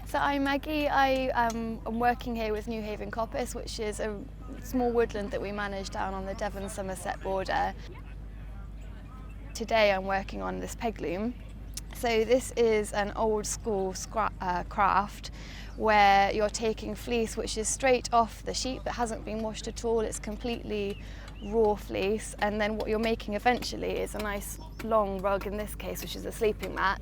So I'm Maggie. I'm working here with Haven Coppice, which is a small woodland that we manage down on the Devon-Somerset border. Today I'm working on this peg loom. So this is an old school craft where you're taking fleece which is straight off the sheep. It hasn't been washed at all, it's completely raw fleece, and then what you're making eventually is a nice long rug, in this case, which is a sleeping mat.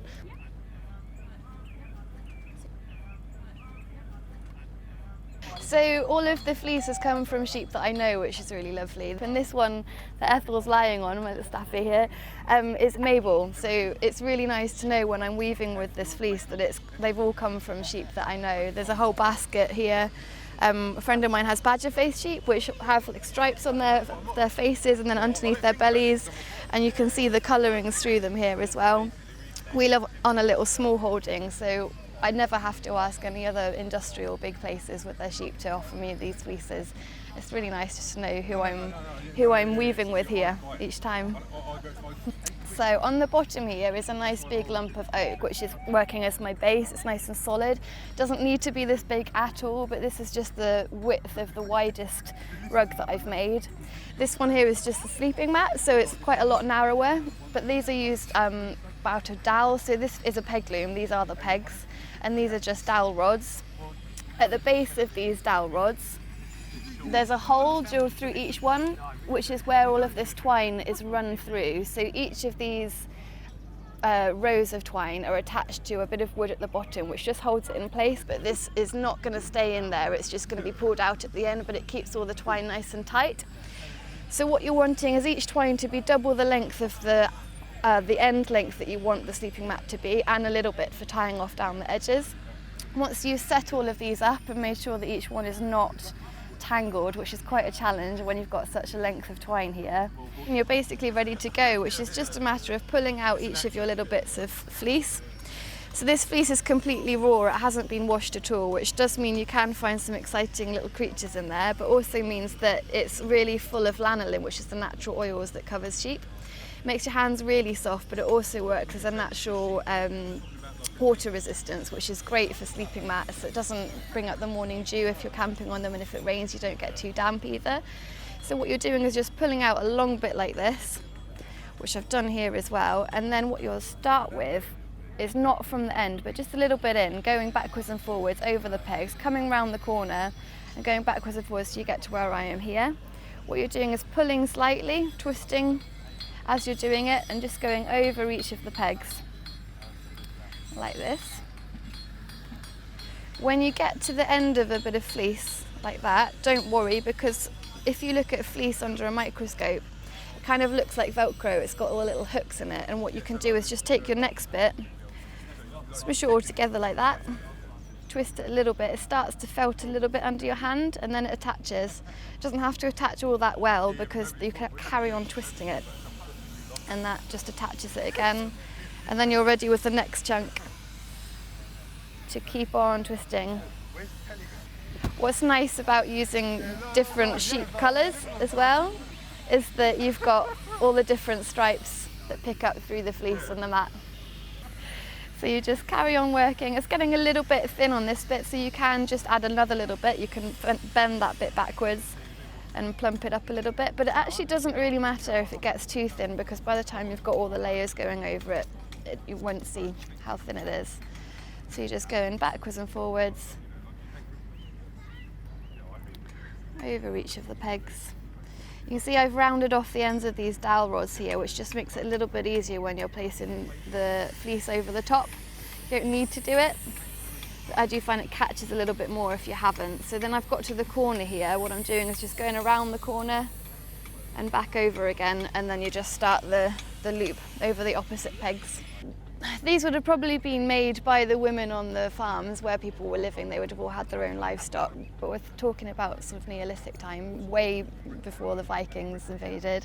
So all of the fleece has come from sheep that I know, which is really lovely. And this one that Ethel's lying on, my little staffy here, is Mabel. So it's really nice to know when I'm weaving with this fleece that they've all come from sheep that I know. There's a whole basket here. A friend of mine has badger face sheep, which have like stripes on their faces and then underneath their bellies, and you can see the colourings through them here as well. We live on a little small holding, so I never have to ask any other industrial big places with their sheep to offer me these fleeces. It's really nice just to know who I'm weaving with here each time. So on the bottom here is a nice big lump of oak, which is working as my base. It's nice and solid. Doesn't need to be this big at all, but this is just the width of the widest rug that I've made. This one here is just a sleeping mat, so it's quite a lot narrower, but these are used out of dowel. So this is a peg loom, these are the pegs, and these are just dowel rods. At the base of these dowel rods, there's a hole drilled through each one, which is where all of this twine is run through. So each of these rows of twine are attached to a bit of wood at the bottom, which just holds it in place, but this is not going to stay in there. It's just going to be pulled out at the end, but it keeps all the twine nice and tight. So what you're wanting is each twine to be double the length of the end length that you want the sleeping mat to be, and a little bit for tying off down the edges. Once you set all of these up and made sure that each one is not tangled, which is quite a challenge when you've got such a length of twine here, and you're basically ready to go, which is just a matter of pulling out each of your little bits of fleece. So this fleece is completely raw, it hasn't been washed at all, which does mean you can find some exciting little creatures in there, but also means that it's really full of lanolin, which is the natural oils that covers sheep. It makes your hands really soft, but it also works as a natural water resistance, which is great for sleeping mats. It doesn't bring up the morning dew if you're camping on them, and if it rains you don't get too damp either. So what you're doing is just pulling out a long bit like this, which I've done here as well, and then what you'll start with is not from the end, but just a little bit in, going backwards and forwards over the pegs, coming round the corner and going backwards and forwards till you get to where I am here. What you're doing is pulling slightly, twisting as you're doing it, and just going over each of the pegs like this. When you get to the end of a bit of fleece like that, don't worry, because if you look at fleece under a microscope, it kind of looks like Velcro. It's got all the little hooks in it, and what you can do is just take your next bit, smush it all together like that, twist it a little bit, it starts to felt a little bit under your hand, and then it attaches. It doesn't have to attach all that well, because you can carry on twisting it, and that just attaches it again, and then you're ready with the next chunk to keep on twisting. What's nice about using different sheep colours as well is that you've got all the different stripes that pick up through the fleece on the mat. So you just carry on working. It's getting a little bit thin on this bit, so you can just add another little bit. You can bend that bit backwards and plump it up a little bit, but it actually doesn't really matter if it gets too thin, because by the time you've got all the layers going over it, you won't see how thin it is. So you're just going backwards and forwards over each of the pegs. You can see I've rounded off the ends of these dowel rods here, which just makes it a little bit easier when you're placing the fleece over the top. You don't need to do it, but I do find it catches a little bit more if you haven't. So then I've got to the corner here. What I'm doing is just going around the corner and back over again, and then you just start the loop over the opposite pegs. These would have probably been made by the women on the farms where people were living. They would have all had their own livestock, but we're talking about sort of Neolithic time, way before the Vikings invaded.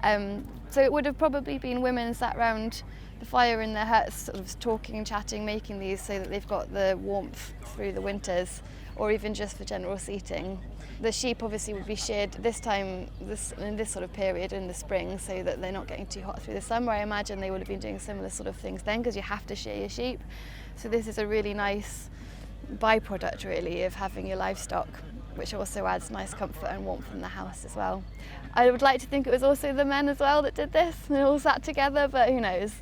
So it would have probably been women sat around the fire in their huts, sort of talking and chatting, making these so that they've got the warmth through the winters, or even just for general seating. The sheep obviously would be sheared this time, in this sort of period in the spring, so that they're not getting too hot through the summer. I imagine they would have been doing similar sort of things then, because you have to shear your sheep. So this is a really nice byproduct really of having your livestock, which also adds nice comfort and warmth in the house as well. I would like to think it was also the men as well that did this, and all sat together, but who knows.